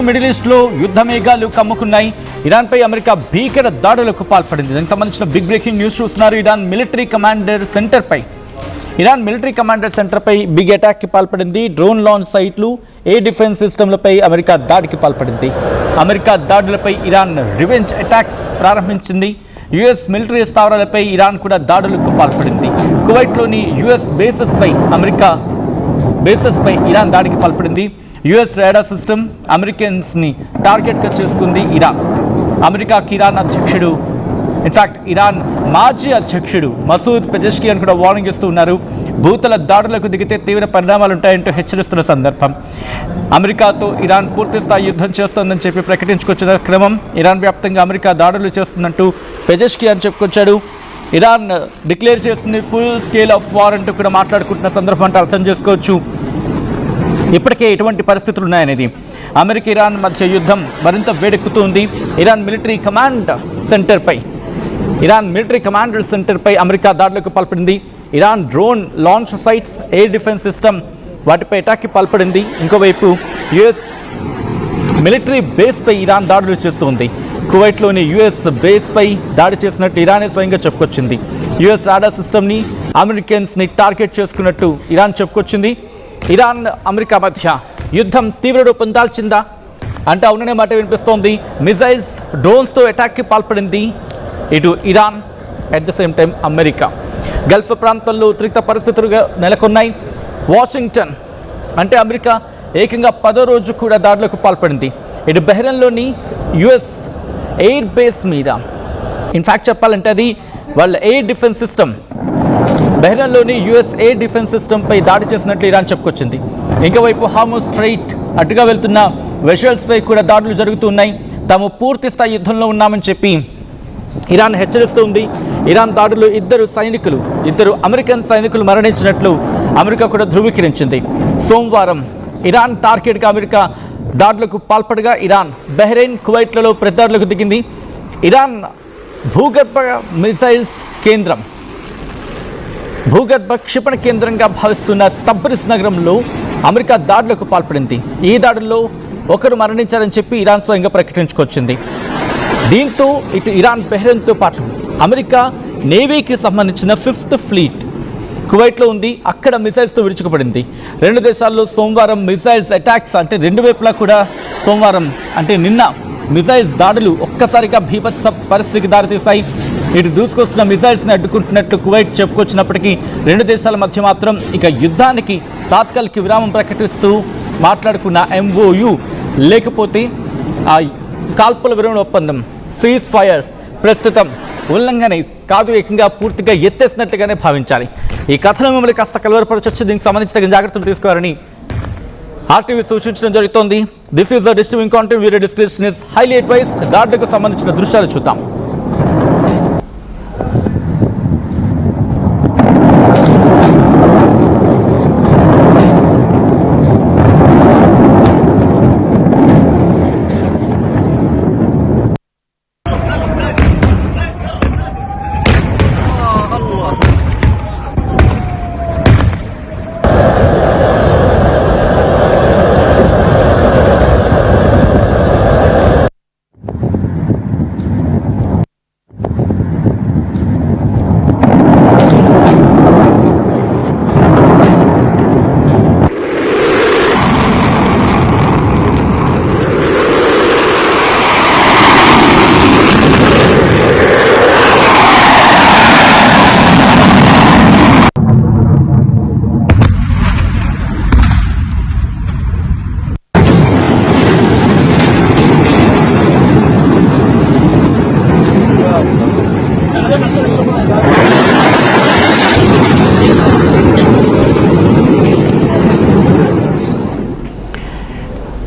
Middle ఈస్ట్లో యుద్ధ మేఘాలు కమ్ముకున్నాయి. ఇరాన్పై అమెరికా భీకర దాడులకు పాల్పడింది. దానికి సంబంధించిన బిగ్ బ్రేకింగ్ న్యూస్ చూస్తున్నారు. ఇరాన్ మిలిటరీ కమాండర్ సెంటర్పై బిగ్ అటాక్కి పాల్పడింది. డ్రోన్ లాంచ్ సైట్లు, ఎయిర్ డిఫెన్స్ సిస్టమ్లపై అమెరికా దాడికి పాల్పడింది. అమెరికా దాడులపై ఇరాన్ రివెంజ్ అటాక్స్ ప్రారంభించింది. యుఎస్ మిలిటరీ స్థావరాలపై ఇరాన్ కూడా దాడులకు పాల్పడింది. కువైట్లోని యుఎస్ బేసెస్పై ఇరాన్ దాడికి పాల్పడింది. యుఎస్ రాడార్ సిస్టమ్ అమెరికన్స్ని టార్గెట్గా చేసుకుంది ఇరాన్. అమెరికాకి ఇరాన్ మాజీ అధ్యక్షుడు మసూద్ పెజెష్కియాన్ కూడా వార్నింగ్ ఇస్తూ ఉన్నారు. భూతల దాడులకు దిగితే తీవ్ర పరిణామాలు ఉంటాయంటూ హెచ్చరిస్తున్న సందర్భం. అమెరికాతో ఇరాన్ పూర్తిస్థాయి యుద్ధం చేస్తోందని చెప్పి ప్రకటించుకొచ్చిన క్రమం. ఇరాన్ వ్యాప్తంగా అమెరికా దాడులు చేస్తుందంటూ పెజెష్కియాన్ చెప్పుకొచ్చాడు. ఇరాన్ డిక్లేర్ చేస్తుంది ఫుల్ స్కేల్ ఆఫ్ వార్ అంటూ కూడా మాట్లాడుకుంటున్న సందర్భం అంటే అర్థం చేసుకోవచ్చు ఇప్పటికే ఎటువంటి పరిస్థితులు ఉన్నాయనేది. అమెరికా ఇరాన్ మధ్య యుద్ధం మరింత వేడెక్కుతుంది. ఇరాన్ మిలిటరీ కమాండర్ సెంటర్పై అమెరికా దాడులకు పాల్పడింది. Iran drone launch sites, air defence system వాటిపై అటాక్కి పాల్పడింది. ఇంకోవైపు యుఎస్ మిలిటరీ బేస్పై ఇరాన్ దాడులు చేస్తోంది. కువైట్లోని యుఎస్ బేస్పై దాడి చేసినట్టు ఇరానే స్వయంగా చెప్పుకొచ్చింది. యుఎస్ రాడార్ సిస్టమ్ని, అమెరికన్స్ని టార్గెట్ చేసుకున్నట్టు ఇరాన్ చెప్పుకొచ్చింది. ఇరాన్ అమెరికా మధ్య యుద్ధం తీవ్ర రూపం దాల్చిందా అంటే అవుననే మాట వినిపిస్తోంది. మిజైల్స్, డ్రోన్స్తో అటాక్కి పాల్పడింది ఇటు Iran. At the same time America. Gulf ప్రాంతంలో ఉద్రిక్త పరిస్థితులుగా నెలకొన్నాయి. వాషింగ్టన్ అంటే అమెరికా ఏకంగా 10వ రోజు కూడా దాడులకు పాల్పడింది. ఇటు బహ్రెయిన్లోని యుఎస్ ఎయిర్ బేస్ మీద, ఇన్ఫ్యాక్ట్ చెప్పాలంటే అది వాళ్ళ ఎయిర్ డిఫెన్స్ సిస్టమ్, బహ్రెయిన్లోని యుఎస్ ఎయిర్ డిఫెన్స్ సిస్టంపై దాడి చేసినట్లు ఇరాన్ చెప్పుకొచ్చింది. ఇంకోవైపు హార్ముజ్ స్ట్రైట్ అటుగా వెళ్తున్న వెషల్స్పై కూడా దాడులు జరుగుతున్నాయి. తాము పూర్తి స్థాయి యుద్ధంలో ఉన్నామని చెప్పి ఇరాన్ హెచ్చరిస్తుంది. ఇరాన్ దాడులు ఇద్దరు అమెరికన్ సైనికులు మరణించినట్లు అమెరికా కూడా ధృవీకరించింది. సోమవారం ఇరాన్ టార్గెట్గా అమెరికా దాడులకు పాల్పడగా ఇరాన్ బహ్రెయిన్, కువైట్లలో ప్రతిదాడులకు దిగింది. ఇరాన్ భూగర్భ క్షిపణి కేంద్రంగా భావిస్తున్న తబ్రిజ్ నగరంలో అమెరికా దాడులకు పాల్పడింది. ఈ దాడుల్లో ఒకరు మరణించారని చెప్పి ఇరాన్ స్వయంగా ప్రకటించుకొచ్చింది. దీంతో ఇటు ఇరాన్, బహ్రెయిన్తో పాటు అమెరికా నేవీకి సంబంధించిన 5th ఫ్లీట్ కువైట్లో ఉంది. అక్కడ మిసైల్స్తో విరుచుకుపడింది. రెండు దేశాల్లో సోమవారం మిసైల్స్ అటాక్స్ అంటే రెండు వైపులా కూడా సోమవారం అంటే నిన్న మిసైల్స్ దాడులు ఒక్కసారిగా బీభత్స పరిస్థితికి దారితీశాయి. ఇటు దూసుకొస్తున్న మిసైల్స్ని అడ్డుకుంటున్నట్లు కువైట్ చెప్పుకొచ్చినప్పటికీ రెండు దేశాల మధ్య మాత్రం ఇక యుద్ధానికి తాత్కాలిక విరామం ప్రకటిస్తూ మాట్లాడుకున్న MOU లేకపోతే ఆ కాల్పుల విరమణ ఒప్పందం సీజ్ ఫైర్ ప్రస్తుతం ఉల్లంఘన కాదు, ఏకంగా పూర్తిగా ఎత్తేసినట్లుగానే భావించాలి. ఈ కథను మిమ్మల్ని కాస్త కలవరపరచొచ్చు. దీనికి సంబంధించిన జాగ్రత్తలు తీసుకోవాలని RTV సూచించడం జరుగుతోంది. This is the disturbing content. Video description is highly advised. దాడులకు సంబంధించిన దృశ్యాలు చూద్దాం.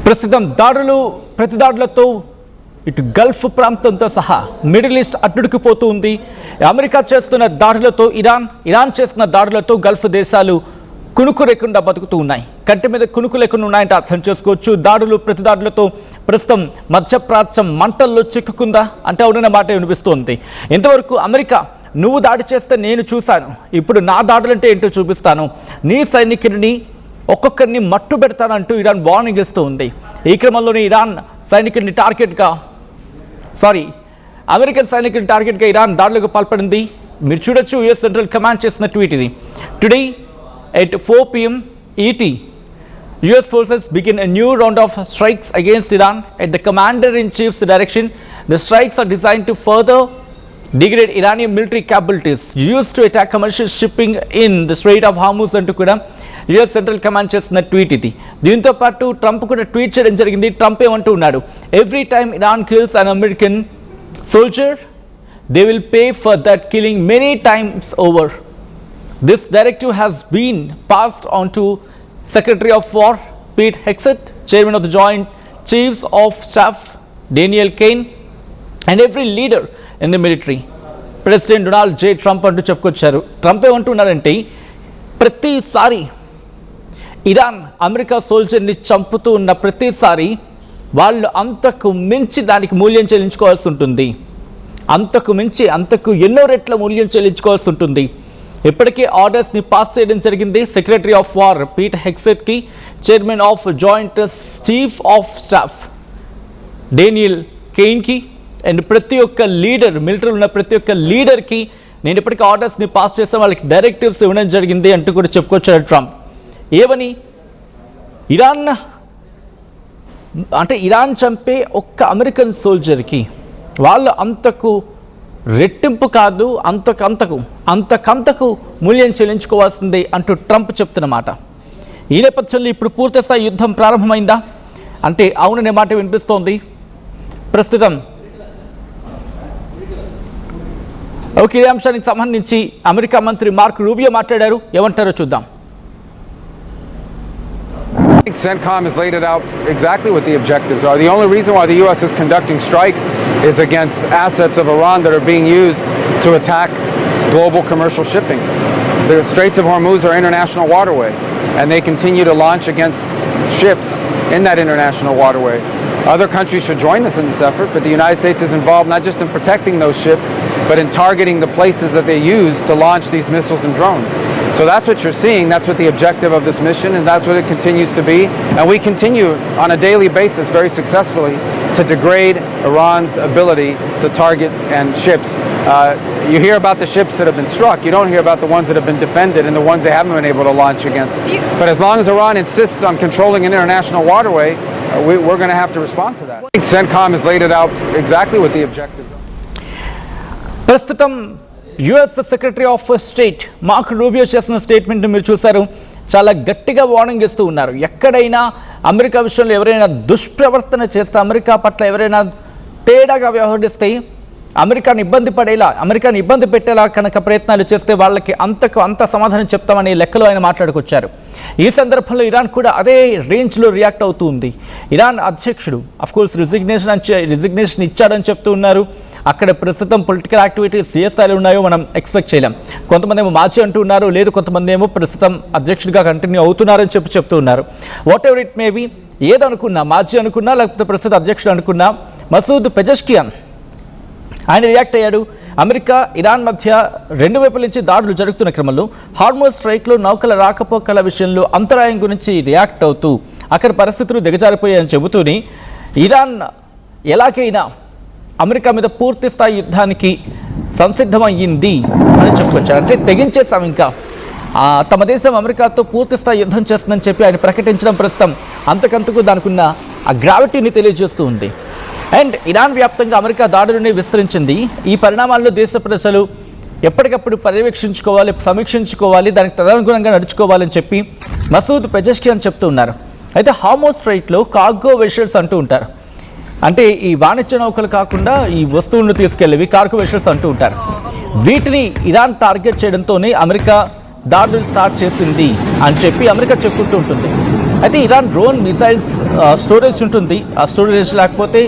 ప్రస్తుతం ప్రతిదాడులతో ఇటు గల్ఫ్ ప్రాంతంతో సహా మిడిల్ ఈస్ట్ అట్టుడికిపోతూ ఉంది. అమెరికా చేస్తున్న దాడులతో ఇరాన్ చేస్తున్న దాడులతో గల్ఫ్ దేశాలు కునుకు లేకుండా బతుకుతూ ఉన్నాయి. కంటి మీద కునుకు లేకుండా ఉన్నాయంటే అర్థం చేసుకోవచ్చు. ప్రతిదాడులతో ప్రస్తుతం మధ్యప్రాచ్యం మంటల్లో చిక్కుకుందా అంటే అవునన్న మాట వినిపిస్తోంది. ఇంతవరకు అమెరికా నువ్వు దాడి చేస్తే నేను చూశాను, ఇప్పుడు నా దాడులంటే ఏంటో చూపిస్తాను, నీ సైనికుడిని ఒక్కొక్కరిని మట్టు పెడతానంటూ ఇరాన్ వార్నింగ్ ఇస్తూ ఉంది. ఈ క్రమంలోనే ఇరాన్ సైనికుడిని అమెరికన్ సైనికుడిని టార్గెట్గా ఇరాన్ దాడులకు పాల్పడింది. మీరు చూడొచ్చు, యుఎస్ సెంట్రల్ కమాండ్ చేసిన ట్వీట్ ఇది. Today at 4 p.m. ET, US forces begin a new round of strikes against Iran at the commander-in-chief's direction. The strikes are designed to further degrade Iranian military capabilities used to attack commercial shipping in the Strait of Hormuz అంటూ కూడా US central command చేసిన tweet ఇది. దీంతో పాటు Trump కూడా tweet చేయడం జరిగింది. Trump ఏమంటూ ఉన్నాడు, every time Iran kills an American soldier they will pay for that killing many times over. This directive has been passed on to Secretary of War Pete Hegseth, Chairman of the Joint Chiefs of Staff Daniel Kane, and every leader in the military. President Donald J. Trump అంటూ చెప్పుకొచ్చారు. Trump ఏమంటున్నారంటే, ప్రతిసారి Iran America సోల్జర్ని చంపుతూ ఉన్న ప్రతిసారి వాళ్ళు అంతకు మించి దానికి మూల్యం చెల్లించుకోవాల్సి ఉంటుంది. అంతకు ఎన్నో రెట్ల మూల్యం చెల్లించుకోవాల్సి ఉంటుంది. ఇప్పటికే ఆర్డర్స్ని పాస్ చేయడం జరిగింది సెక్రటరీ ఆఫ్ వార్ పీట్ హెగ్సెత్కి, chairman of joint chief of staff Daniel కెయిన్కి, అండ్ ప్రతి ఒక్క లీడర్, మిలిటరీలో ఉన్న ప్రతి ఒక్క లీడర్కి నేను ఇప్పటికీ ఆర్డర్స్ని పాస్ చేస్తాను, వాళ్ళకి డైరెక్టివ్స్ ఇవ్వడం జరిగింది అంటూ కూడా చెప్పుకొచ్చాడు ట్రంప్. ఏమని, ఇరాన్ చంపే ఒక్క అమెరికన్ సోల్జర్కి వాళ్ళు అంతకు రెట్టింపు కాదు, అంతకంతకు మూల్యం చెల్లించుకోవాల్సిందే అంటూ ట్రంప్ చెప్తున్నమాట. ఈ నేపథ్యంలో ఇప్పుడు పూర్తిస్థాయి యుద్ధం ప్రారంభమైందా అంటే అవుననే మాట వినిపిస్తోంది ప్రస్తుతం. ఓకే, ఈ అంశానికి సంబంధించి అమెరికా మంత్రి మార్క్ రూబియో మాట్లాడారు, ఏమంటారో చూద్దాం. I think CENTCOM has laid it out exactly what the objectives are. The only reason why the U.S. is conducting strikes is against assets of Iran that are being used to attack global commercial shipping. The Straits of Hormuz are international waterway, and they continue to launch against ships in that international waterway. Other countries should join us in this effort, but the United States is involved not just in protecting those ships, but in targeting the places that they use to launch these missiles and drones. So that's what you're seeing, that's what the objective of this mission, and that's what it continues to be. And we continue on a daily basis very successfully to degrade Iran's ability to target and ships. You hear about the ships that have been struck, you don't hear about the ones that have been defended and the ones they haven't been able to launch against. But as long as Iran insists on controlling an international waterway, we're going to have to respond to that. I think CENTCOM has laid it out exactly what the objectives are. ప్రస్తుతం US secretary of state mark Rubio చేసిన statement మీరు చూశారు. చాలా గట్టిగా warning ఇస్తూ ఉన్నారు. ఎక్కడైనా America విషయంలో ఎవరైనా దుష్ప్రవర్తన చేస్తే, అమెరికా పట్ల ఎవరైనా తేడాగా వ్యవహరిస్తే, అమెరికాని ఇబ్బంది పెట్టేలా కనుక ప్రయత్నాలు చేస్తే వాళ్ళకి అంత సమాధానం చెప్తామనే లెక్కలో ఆయన మాట్లాడుకొచ్చారు. ఈ సందర్భంలో ఇరాన్ కూడా అదే రేంజ్లో రియాక్ట్ అవుతూ ఉంది. ఇరాన్ అధ్యక్షుడు అఫ్కోర్స్ రిజిగ్నేషన్ ఇచ్చాడని చెప్తూ ఉన్నారు. అక్కడ ప్రస్తుతం పొలిటికల్ యాక్టివిటీస్ ఏ స్థాయిలో ఉన్నాయో మనం ఎక్స్పెక్ట్ చేయలేం. కొంతమంది ఏమో మాజీ అంటున్నారు, లేదు కొంతమంది ఏమో ప్రస్తుతం అధ్యక్షుడిగా కంటిన్యూ అవుతున్నారని చెప్తూ ఉన్నారు. Whatever it may be, ఏదనుకున్నా, మాజీ అనుకున్నా లేకపోతే ప్రస్తుత అధ్యక్షుడు అనుకున్నా, మసూద్ పెజెష్కియాన్ ఆయన రియాక్ట్ అయ్యాడు. అమెరికా ఇరాన్ మధ్య రెండు వైపుల నుంచి దాడులు జరుగుతున్న క్రమంలో హార్మోజ్ స్ట్రైక్లో నౌకల రాకపోకల విషయంలో అంతరాయం గురించి రియాక్ట్ అవుతూ అక్కడ పరిస్థితులు దిగజారిపోయాయని చెబుతూనే ఇరాన్ ఎలాగైనా అమెరికా మీద పూర్తి స్థాయి యుద్ధానికి సంసిద్ధమయ్యింది అని చెప్పుకొచ్చారు. అంటే తెగించేసాం, ఇంకా తమ దేశం అమెరికాతో పూర్తి స్థాయి యుద్ధం చేస్తుందని చెప్పి ఆయన ప్రకటించడం ప్రస్తుతం అంతకంతకు దానికున్న ఆ గ్రావిటీని తెలియజేస్తూ ఉంది. అండ్ ఇరాన్ వ్యాప్తంగా అమెరికా దాడులని విస్తరించింది. ఈ పరిణామాల్లో దేశ ప్రజలు ఎప్పటికప్పుడు పర్యవేక్షించుకోవాలి, సమీక్షించుకోవాలి, దానికి తదనుగుణంగా నడుచుకోవాలని చెప్పి మసూద్ పెజెష్కియాన్ చెప్తూ ఉన్నారు. అయితే హార్మోజ్ స్ట్రైట్లో కార్గో వెషల్స్ అంటూ ఉంటారు. అంటే ఈ వాణిజ్య నౌకలు కాకుండా ఈ వస్తువులను తీసుకెళ్ళేవి కార్గో వెషల్స్ అంటూ ఉంటారు. వీటిని ఇరాన్ టార్గెట్ చేయడంతోనే అమెరికా దాడులు స్టార్ట్ చేసింది అని చెప్పి అమెరికా చెప్పుకుంటూ ఉంటుంది. అయితే ఇరాన్ డ్రోన్ మిసైల్స్ స్టోరేజ్ ఉంటుంది. ఆ స్టోరేజ్ లేకపోతే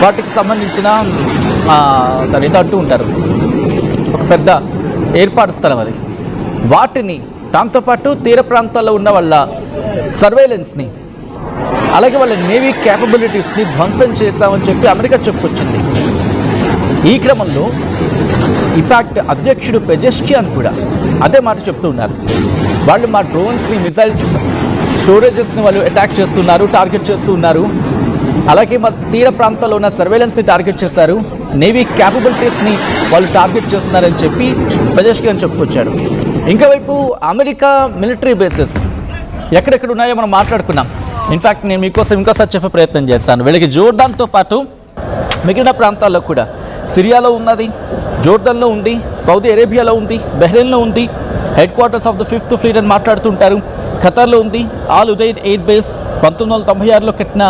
వాటికి సంబంధించిన దాని ఏదో అంటూ ఉంటారు, ఒక పెద్ద ఏర్పాటు స్థలం అది. వాటిని దాంతోపాటు తీర ప్రాంతాల్లో ఉన్న వాళ్ళ సర్వేలెన్స్ని, అలాగే వాళ్ళ నేవీ క్యాపబిలిటీస్ని ధ్వంసం చేశామని చెప్పి అమెరికా చెప్పుకొచ్చింది. ఈ క్రమంలో ఇన్ఫాక్ట్ అధ్యక్షుడు పెజెష్కియాన్ కూడా అదే మాట చెప్తూ ఉన్నారు. వాళ్ళు మా డ్రోన్స్ని, మిసైల్స్ స్టోరేజెస్ని వాళ్ళు అటాక్ చేస్తున్నారు, టార్గెట్ చేస్తూ ఉన్నారు. అలాగే మా తీర ప్రాంతాల్లో ఉన్న సర్వేలెన్స్ని టార్గెట్ చేశారు, నేవీ క్యాపబిలిటీస్ని వాళ్ళు టార్గెట్ చేస్తున్నారని చెప్పి ప్రజెష్కిన్ చెప్పుకొచ్చాడు. ఇంకోవైపు అమెరికా మిలిటరీ బేసెస్ ఎక్కడెక్కడ ఉన్నాయో మనం మాట్లాడుకున్నాం. ఇన్ఫ్యాక్ట్ నేను మీకోసం ఇంకోసారి చెప్పే ప్రయత్నం చేస్తాను. వీళ్ళకి జోర్డాన్తో పాటు మిగిలిన ప్రాంతాల్లో కూడా సిరియాలో ఉన్నది, జోర్డన్లో ఉంది, సౌదీ అరేబియాలో ఉంది, బహ్రెయిన్లో ఉంది, headquarters of the 5th fleet అని మాట్లాడుతుంటారు, ఖతర్లో ఉంది, ఆల్ ఉదైద్ ఎయిర్ బేస్ 1996లో కట్టిన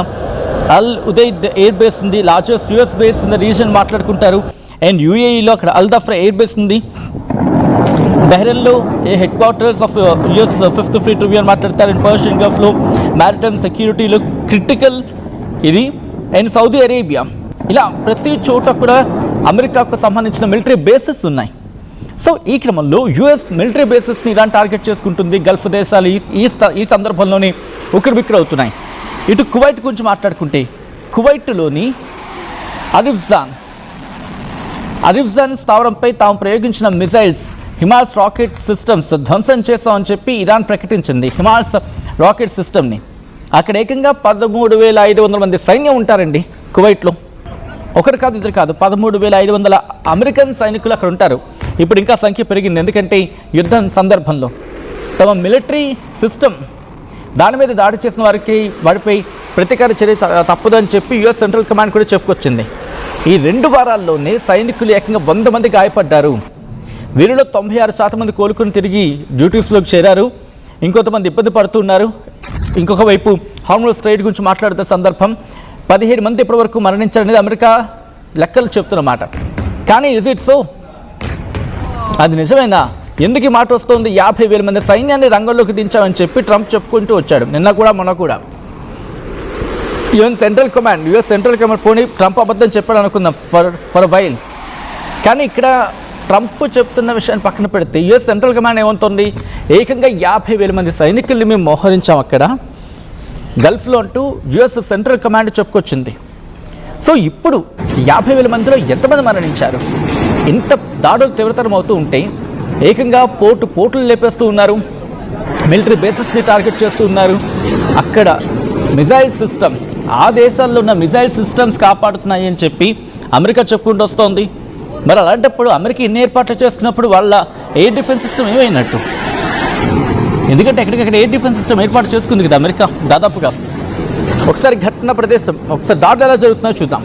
అల్ ఉదైద్ ఎయిర్ బేస్ ఉంది, largest US base in the region మాట్లాడుకుంటారు. అండ్ యూఏఈలో అక్కడ అల్ దఫ్రా ఎయిర్ బేస్ ఉంది, బహ్రెయిన్లో a headquarters of US 5th fleet review అని మాట్లాడతారు. అండ్ పర్షియన్ గల్ఫ్లో మ్యారిటైమ్ సెక్యూరిటీలో క్రిటికల్ ఇది. అండ్ సౌదీ అరేబియా, ఇలా ప్రతి చోట కూడా అమెరికాకు సంబంధించిన మిలిటరీ బేసెస్ ఉన్నాయి. సో ఈ క్రమంలో యుఎస్ మిలిటరీ బేసెస్ని ఇరాన్ టార్గెట్ చేసుకుంటుంది. గల్ఫ్ దేశాలు ఈ సందర్భంలోనే ఉక్కిరిబిక్కిరవుతున్నాయి. ఇటు కువైట్ గురించి మాట్లాడుకుంటే కువైట్లోని అరిఫ్జాన్ స్థావరంపై తాము ప్రయోగించిన మిసైల్స్ హిమార్స్ రాకెట్ సిస్టమ్స్ ధ్వంసం చేస్తామని చెప్పి ఇరాన్ ప్రకటించింది. హిమార్స్ రాకెట్ సిస్టమ్ని అక్కడ ఏకంగా 13,500 మంది సైన్యం ఉంటారండి కువైట్లో. ఒకరు కాదు, ఇద్దరు కాదు, 13,500 అమెరికన్ సైనికులు అక్కడ ఉంటారు. ఇప్పుడు ఇంకా సంఖ్య పెరిగింది, ఎందుకంటే యుద్ధం సందర్భంలో తమ మిలిటరీ సిస్టమ్ దాని మీద దాడి చేసిన వారిపై ప్రతీకార చర్య తప్పదని చెప్పి యుఎస్ సెంట్రల్ కమాండ్ కూడా చెప్పుకొచ్చింది. ఈ 2 వారాల్లోనే సైనికులు ఏకంగా 100 మంది గాయపడ్డారు. వీరిలో 96% మంది కోలుకుని తిరిగి డ్యూటీస్లోకి చేరారు. ఇంకొంతమంది ఇబ్బంది పడుతున్నారు. ఇంకొక వైపు హార్మోజ్ స్ట్రైట్ గురించి మాట్లాడుతున్న సందర్భం 17 మంది ఇప్పటివరకు మరణించారనేది అమెరికా లెక్కలు చెప్తున్నమాట. కానీ ఇజ్ ఇట్ సో? అది నిజమేనా? ఎందుకు ఈ మాట వస్తుంది? 50,000 మంది సైన్యాన్ని రంగంలోకి దించామని చెప్పి ట్రంప్ చెప్పుకుంటూ వచ్చాడు నిన్న కూడా మొన్న కూడా. యుఎస్ సెంట్రల్ కమాండ్ పోనీ ట్రంప్ అబద్ధం చెప్పాడు అనుకుందాం ఫర్ వైల్. కానీ ఇక్కడ ట్రంప్ చెప్తున్న విషయాన్ని పక్కన పెడితే యుఎస్ సెంట్రల్ కమాండ్ ఏమవుతుంది, ఏకంగా 50,000 మంది సైనికుల్ని మేము మోహరించాం అక్కడ గల్ఫ్లో అంటూ యుఎస్ సెంట్రల్ కమాండ్ చెప్పుకొచ్చింది. సో ఇప్పుడు 50,000 మందిలో ఎంతమంది మరణించారు? ఇంత దాడులు తీవ్రతరం అవుతూ ఉంటే ఏకంగా పోర్టులు లేపేస్తూ ఉన్నారు, మిలిటరీ బేసెస్ని టార్గెట్ చేస్తూ ఉన్నారు. అక్కడ మిజైల్ సిస్టమ్, ఆ దేశాల్లో ఉన్న మిజైల్ సిస్టమ్స్ కాపాడుతున్నాయి అని చెప్పి అమెరికా చెప్పుకుంటూ వస్తోంది. మరి అలాంటప్పుడు అమెరికా ఇన్ని ఏర్పాట్లు చేసుకున్నప్పుడు వాళ్ళ ఎయిర్ డిఫెన్స్ సిస్టమ్ ఏమైనట్టు? ఎందుకంటే ఎక్కడికక్కడ ఎయిర్ డిఫెన్స్ సిస్టమ్ ఏర్పాటు చేసుకుంది కదా అమెరికా దాదాపుగా. ఒకసారి ఘటన ప్రదేశం, ఒకసారి దాడులు ఎలా జరుగుతుందో చూద్దాం.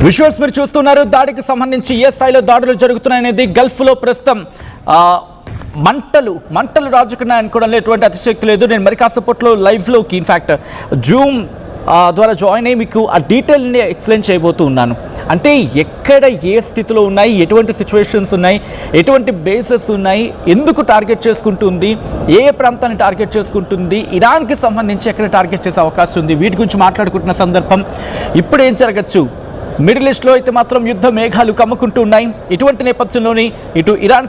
విజువల్స్ మీరు చూస్తున్నారు. దాడికి సంబంధించి ఏ స్థాయిలో దాడులు జరుగుతున్నాయనేది గల్ఫ్లో ప్రస్తుతం మంటలు రాజుకున్నాయి అనుకోవడంలో ఎటువంటి అతిశక్తి లేదు. నేను మరి కాసేపట్లో లైవ్లోకి ఇన్ఫ్యాక్ట్ జూమ్ ద్వారా జాయిన్ అయ్యి మీకు ఆ డీటెయిల్ని ఎక్స్ప్లెయిన్ చేయబోతూ ఉన్నాను. అంటే ఎక్కడ ఏ స్థితిలో ఉన్నాయి, ఎటువంటి సిచ్యువేషన్స్ ఉన్నాయి, ఎటువంటి బేసెస్ ఉన్నాయి, ఎందుకు టార్గెట్ చేసుకుంటుంది, ఏ ప్రాంతాన్ని టార్గెట్ చేసుకుంటుంది, ఇరాన్కి సంబంధించి ఎక్కడ టార్గెట్ చేసే అవకాశం ఉంది, వీటి గురించి మాట్లాడుకుంటున్న సందర్భం. ఇప్పుడు ఏం జరగచ్చు? మిడిల్ ఈస్ట్లో అయితే మాత్రం యుద్ధ మేఘాలు కమ్ముకుంటూ ఉన్నాయి. ఇటువంటి నేపథ్యంలోని ఇటు ఇరాన్